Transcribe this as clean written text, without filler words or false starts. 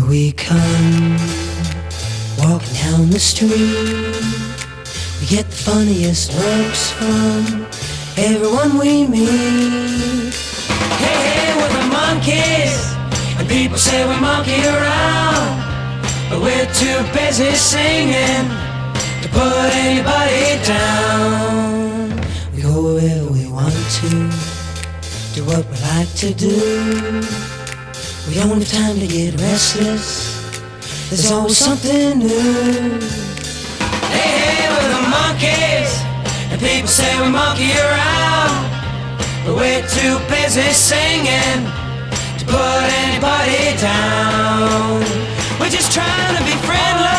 we come walking down the street, we get the funniest looks from everyone we meet. Hey, hey, we're the monkeys, and people say we monkey around, but we're too busy singing to put anybody down. We go wherever we want to, do what we like to do. We don't have time to get restless, there's always something new. Hey, hey, we're the monkeys, and people say we monkey around, but we're too busy singing to put anybody down. We're just trying to be friendly